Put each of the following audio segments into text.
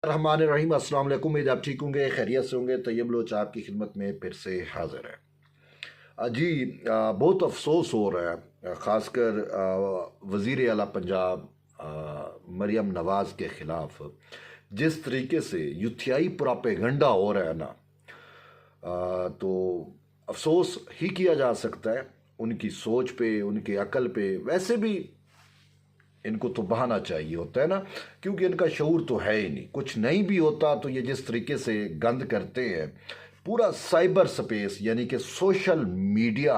रहमान रहीम। अस्सलाम वालेकुम। उम्मीद आप ठीक होंगे, खैरियत से होंगे। तैयब लोच आपकी खिदमत में फिर से हाजिर है। जी, बहुत अफसोस हो रहा है, ख़ासकर वज़ीर आला पंजाब मरियम नवाज़ के ख़िलाफ़ जिस तरीके से यूथियाई प्रोपेगंडा हो रहा है ना, तो अफसोस ही किया जा सकता है उनकी सोच पे, उनकी अकल पे। वैसे भी इनको तो बहाना चाहिए होता है ना, क्योंकि इनका शऊर तो है ही नहीं। कुछ नहीं भी होता तो ये जिस तरीके से गंद करते हैं पूरा साइबर स्पेस, यानी कि सोशल मीडिया,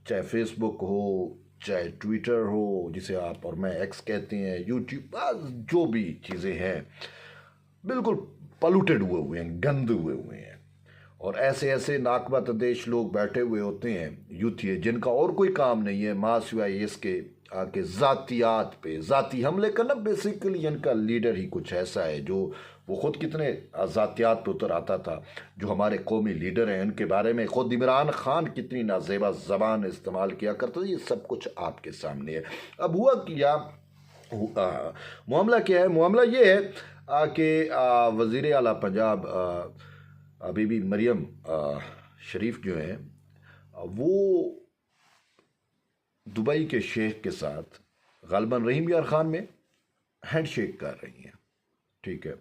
चाहे फेसबुक हो, चाहे ट्विटर हो जिसे आप और मैं एक्स कहते हैं, यूट्यूब, जो भी चीज़ें हैं बिल्कुल पॉल्यूटेड हुए हुए हैं, गंद हुए हुए हैं। और ऐसे ऐसे नाकबत देश लोग बैठे हुए होते हैं यूथिए, जिनका और कोई काम नहीं है माँ सिवाय इसके आके ज़ातियात पे ज़ाती हमले करना। बेसिकली इनका लीडर ही कुछ ऐसा है जो वो ख़ुद कितने ज़ातियात पे उतर आता था। जो हमारे कौमी लीडर हैं उनके बारे में ख़ुद इमरान खान कितनी नाजेबा ज़बान इस्तेमाल किया करता था। ये सब कुछ आपके सामने है। अब हुआ क्या, मामला क्या है? मामला ये है कि वज़ीर आला पंजाब अभी भी मरियम शरीफ जो हैं वो दुबई के शेख के साथ गालिबन रहीम यार खान में हैंडशेक कर रही हैं। ठीक है,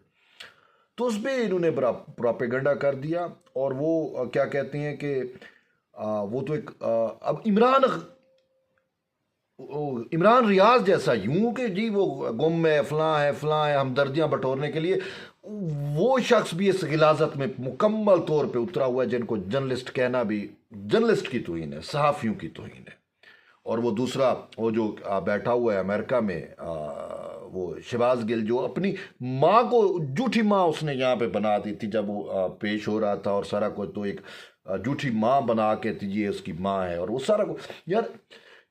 तो उस पर इन्होंने बड़ा प्रोपेगंडा कर दिया। और वो क्या कहते हैं कि वो तो एक अब इमरान रियाज जैसा यूं कि जी वो गुम है, फलां है, हमदर्दियां बटोरने के लिए वो शख्स भी इस गिलाजत में मुकम्मल तौर पे उतरा हुआ है, जिनको जर्नलिस्ट कहना भी जर्नलिस्ट की तौहीन है, सहाफ़ियों की तौहीन है। और वो दूसरा वो जो बैठा हुआ है अमेरिका में, वो शहबाज गिल, जो अपनी माँ को झूठी माँ उसने यहाँ पे बना दी थी जब वो पेश हो रहा था, और सारा कुछ तो एक झूठी माँ बना के थी, ये उसकी माँ है। और वो सारा कुछ यार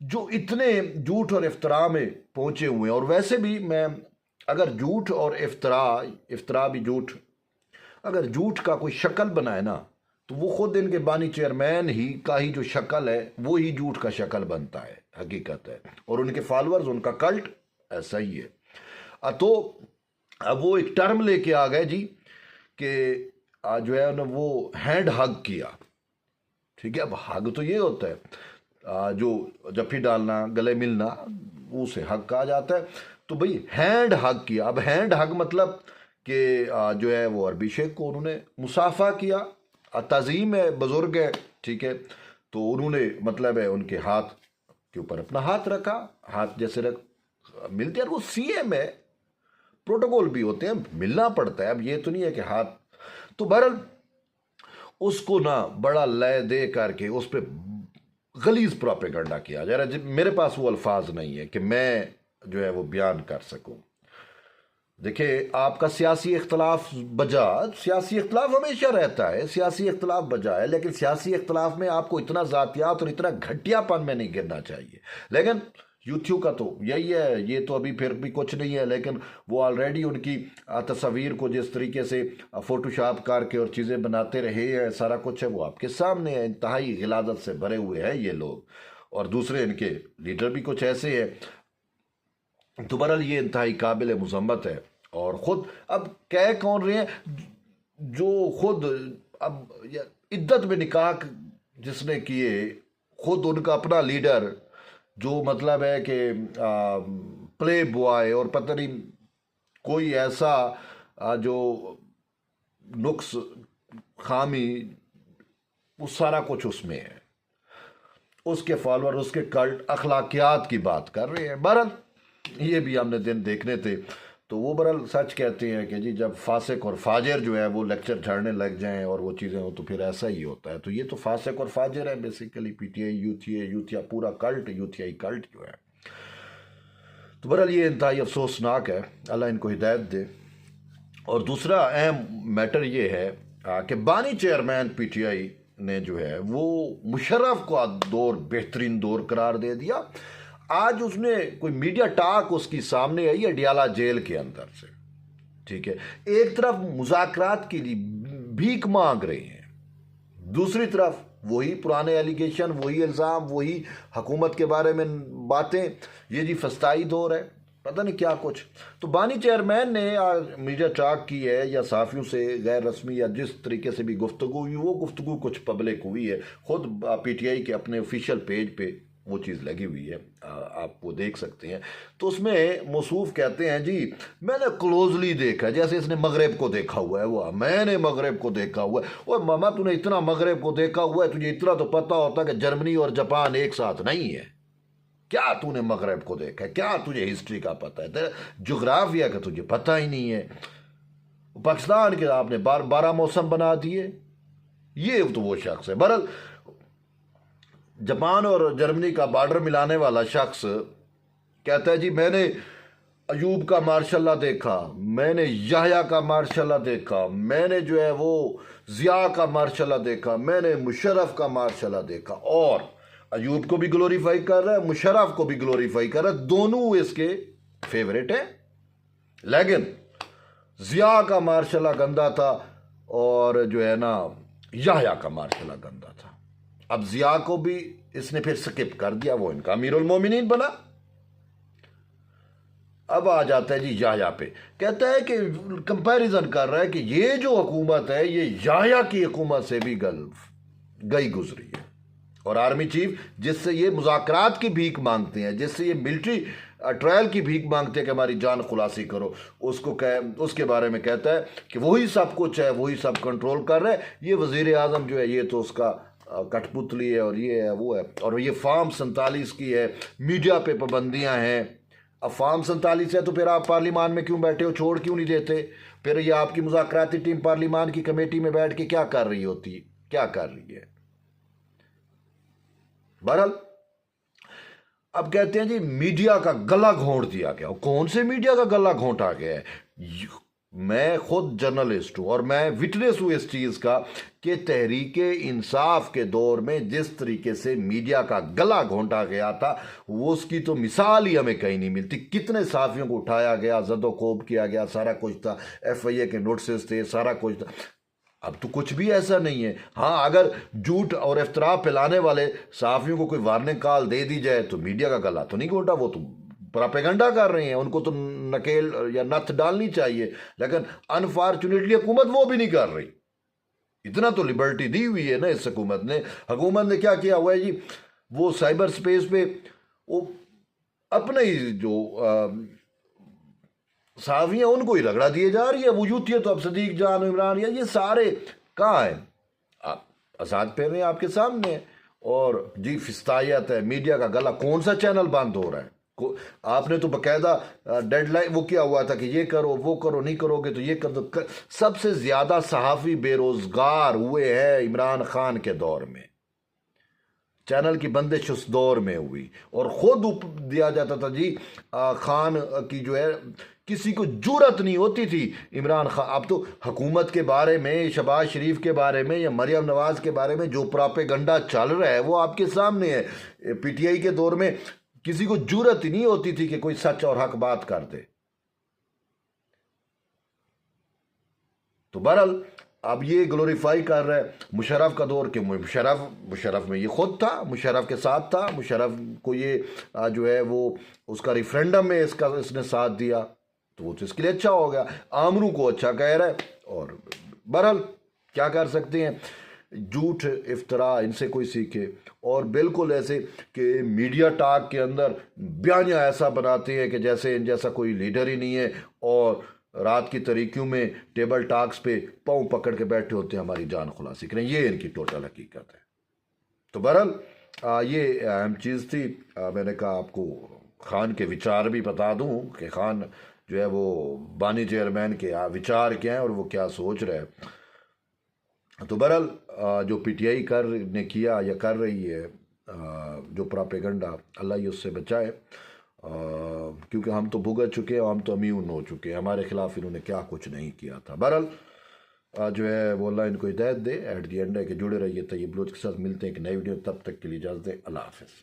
जो इतने झूठ और इफ्तरा में पहुंचे हुए हैं। और वैसे भी मैं अगर झूठ और इफ्तरा भी झूठ, अगर झूठ का कोई शक्ल बनाए ना, तो वो खुद इनके बानी चेयरमैन ही का ही जो शक्ल है वो ही झूठ का शक्ल बनता है, हकीकत है। और उनके फॉलोअर्स, उनका कल्ट ऐसा ही है। तो अब वो एक टर्म लेके आ गए जी कि जो है ना वो हैंड हग किया। ठीक है, अब हग तो ये होता है जो जफ्फी डालना, गले मिलना, उसे हग कहा जाता है। तो भाई हैंड हग किया। अब हैंड हग मतलब कि जो है वो अरबी शेख को उन्होंने मुसाफा किया, तज़ीम है, बुजुर्ग है। ठीक है, तो उन्होंने मतलब है उनके हाथ के ऊपर अपना हाथ रखा, हाथ जैसे रख मिलते हैं। वो सीएम है, प्रोटोकॉल भी होते हैं, मिलना पड़ता है। अब ये तो नहीं है कि हाथ। तो बहरहाल उसको ना बड़ा लय दे करके उस पर गलीज प्रोपेगंडा किया जा रहा है। मेरे पास वो अल्फाज नहीं है कि मैं जो है वो बयान कर सकूं। देखिए, आपका सियासी इख्तलाफ बजा, सियासी इख्तलाफ हमेशा रहता है, सियासी इख्तलाफ बजा है, लेकिन सियासी इख्तलाफ में आपको इतना ज़ातियात और इतना घटियापन में नहीं गिरना चाहिए। लेकिन यूथियों का तो यही है, ये तो अभी फिर भी कुछ नहीं है, लेकिन वो ऑलरेडी उनकी तस्वीर को जिस तरीके से फोटोशॉप करके और चीज़ें बनाते रहे हैं, सारा कुछ है वो आपके सामने है। इंतहाई गिलादत से भरे हुए हैं ये लोग। और दूसरे इनके लीडर भी कुछ ऐसे हैं। तो बहरहाल ये इंतहाई काबिल मजम्मत है। और ख़ुद अब कह कौन रहे हैं, जो खुद अब इद्दत में निकाह जिसने किए, खुद उनका अपना लीडर जो मतलब है कि प्ले बॉय और पता नहीं कोई ऐसा जो नुक्स खामी, वो सारा कुछ उसमें है। उसके फॉलोअर, उसके कल्ट अखलाकियात की बात कर रहे हैं। बहरहाल ये भी हमने दिन देखने थे। तो वो बहरहाल सच कहते हैं कि जी जब फासिक और फाजिर जो है वो लेक्चर झाड़ने लग जाएं और वो चीज़ें हो तो फिर ऐसा ही होता है। तो ये तो फासिक और फाजिर है बेसिकली, पीटीआई, यूथिया पूरा कल्ट, यूथियाई कल्ट जो है। तो बहरहाल ये इंतहाई अफसोसनाक है, अल्लाह इनको हिदायत दे। और दूसरा अहम मैटर ये है कि बानी चेयरमैन पीटीआई ने जो है वो मुशर्रफ को दौर बेहतरीन दौर करार दे दिया। आज उसने कोई मीडिया टाक उसकी सामने आई है अडियाला जेल के अंदर से। ठीक है, एक तरफ मुज़ाकरात के लिए भीख मांग रहे हैं, दूसरी तरफ वही पुराने एलिगेशन, वही इल्ज़ाम, वही हुकूमत के बारे में बातें। ये जी फस्ताई दौर है, पता नहीं क्या कुछ। तो बानी चेयरमैन ने आज मीडिया टॉक की है या साफ़ियों से गैर रस्मी या जिस तरीके से भी गुफ्तगू हुई, वो गुफ्तगू कुछ पब्लिक हुई है। ख़ुद पीटीआई के अपने ऑफिशियल पेज पे वो चीज़ लगी हुई है, आप वो देख सकते हैं। तो उसमें मौसूफ कहते हैं जी मैंने क्लोजली देखा, जैसे इसने मगरब को देखा हुआ है, वो मैंने मगरब को देखा हुआ है। और मामा तूने इतना मगरब को देखा हुआ है, तुझे इतना तो पता होता कि जर्मनी और जापान एक साथ नहीं है। क्या तूने मगरब को देखा है? क्या तुझे हिस्ट्री का पता है? तेरा जोग्राफिया का तुझे पता ही नहीं है। पाकिस्तान के आपने 12 मौसम बना दिए। ये तो वो शख्स है। बहरहाल जापान और जर्मनी का बॉर्डर मिलाने वाला शख्स कहता है जी मैंने अयूब का मार्शल्लाह देखा, मैंने याह्या का मार्शल्लाह देखा, मैंने जो है वो जिया का मार्शल्लाह देखा, मैंने मुशर्रफ का मार्शल्लाह देखा। और अयूब को भी ग्लोरीफाई कर रहा है, मुशर्रफ को भी ग्लोरीफाई कर रहा है, दोनों इसके फेवरेट हैं। लेकिन जिया का मार्शल्लाह गंदा था और जो है ना याह्या का मार्शल्लाह गंदा था। अब जिया को भी इसने फिर स्किप कर दिया, वो इनका अमीरुल मोमिनीन बना। अब आ जाता है जी याह्या पे, कहता है कि कंपैरिजन कर रहा है कि ये जो हुकूमत है ये याह्या की हुकूमत से भी गई गुजरी है। और आर्मी चीफ जिससे ये मुज़ाकरात की भीख मांगते हैं, जिससे ये मिलिट्री ट्रायल की भीख मांगते हैं कि हमारी जान खुलासी करो, उसके बारे में कहता है कि वही सब कुछ है, वही सब कंट्रोल कर रहा है। ये वज़ीर आज़म जो है ये तो उसका कठपुतली है और ये है वो है। और ये फार्म 47 की है, मीडिया पे पाबंदियाँ हैं। अब फार्म 47 है तो फिर आप पार्लिमान में क्यों बैठे हो, छोड़ क्यों नहीं देते? फिर ये आपकी मुज़ाकराती टीम पार्लिमान की कमेटी में बैठ के क्या कर रही होती है, क्या कर रही है? बहरहाल अब कहते हैं जी मीडिया का गला घोंट दिया गया। कौन से मीडिया का गला घोंटा गया है? मैं खुद जर्नलिस्ट हूं और मैं विटनेस हूं इस चीज का कि तहरीके इंसाफ के दौर में जिस तरीके से मीडिया का गला घोंटा गया था वो उसकी तो मिसाल ही हमें कहीं नहीं मिलती। कितने साफियों को उठाया गया, जदोकोब किया गया, सारा कुछ था, FIA के नोटिस थे, सारा कुछ था। अब तो कुछ भी ऐसा नहीं है। हाँ, अगर झूठ और इफ्तरा फैलाने वाले सहाफ़ियों को कोई वार्निंग कॉल दे दी जाए तो मीडिया का गला तो नहीं घोंटा, वो तो प्रोपेगेंडा कर रहे हैं, उनको तो नकेल या नथ डालनी चाहिए। लेकिन अनफॉर्चुनेटली हुकूमत वो भी नहीं कर रही। इतना तो लिबर्टी दी हुई है ना इस हुकूमत ने। हुकूमत ने क्या किया हुआ है जी, वो साइबर स्पेस पे वो अपने ही जो सावियाँ उनको ही रगड़ा दिए जा रही है। वो यूथ है तो अब सदीक जान, इमरान, या ये सारे कहाँ हैं? आप आज़ाद पे रहे हैं, आपके सामने। और जी फिस्तायत है, मीडिया का गला। कौन सा चैनल बंद हो रहा है? आपने तो बकायदा डेडलाइन वो किया हुआ था कि ये करो वो करो, नहीं करोगे तो ये कर दो। सबसे ज्यादा सहाफ़ी बेरोजगार हुए हैं इमरान खान के दौर में। चैनल की बंदिश उस दौर में हुई और खुद दिया जाता था जी खान की जो है किसी को जुरत नहीं होती थी इमरान खान। अब तो हुकूमत के बारे में, शहबाज शरीफ के बारे में या मरियम नवाज के बारे में जो प्रोपेगेंडा चल रहा है वो आपके सामने है। PTI के दौर में किसी को जुरत ही नहीं होती थी कि कोई सच और हक बात कर दे। तो बहरहाल अब ये ग्लोरीफाई कर रहा है मुशर्रफ का दौर कि मुशर्रफ में ये खुद था, मुशर्रफ के साथ था, मुशर्रफ को ये जो है वो उसका रेफरेंडम में इसने साथ दिया तो वो तो इसके लिए अच्छा हो गया। आमरू को अच्छा कह रहा है। और बहरहाल क्या कर सकते हैं, झूठ इफ्तरा इनसे कोई सीखे। और बिल्कुल ऐसे कि मीडिया टॉक के अंदर बयानियाँ ऐसा बनाते हैं कि जैसे इन जैसा कोई लीडर ही नहीं है, और रात की तरीक़ों में टेबल टॉक्स पे पाँव पकड़ के बैठे होते हैं हमारी जान खुलासी करें। ये इनकी टोटल हकीकत है। तो बहरहाल ये अहम चीज़ थी। मैंने कहा आपको खान के विचार भी बता दूं कि खान जो है वो बानी चेयरमैन के विचार क्या हैं और वो क्या सोच रहे हैं। तो बहरहाल जो PTI ने किया या कर रही है जो प्रोपेगेंडा, अल्लाह ही उससे बचाए। क्योंकि हम तो भुगत चुके हैं, हम तो इम्यून हो चुके हैं, हमारे खिलाफ इन्होंने क्या कुछ नहीं किया था। बहरहाल जो है वो अल्लाह इनको हिदायत दे। एट दी एंड है कि जुड़े रहिए तैयब लोच के साथ। मिलते हैं एक नई वीडियो, तब तक के लिए इजाज़त दें। अल्लाह हाफ़िज़।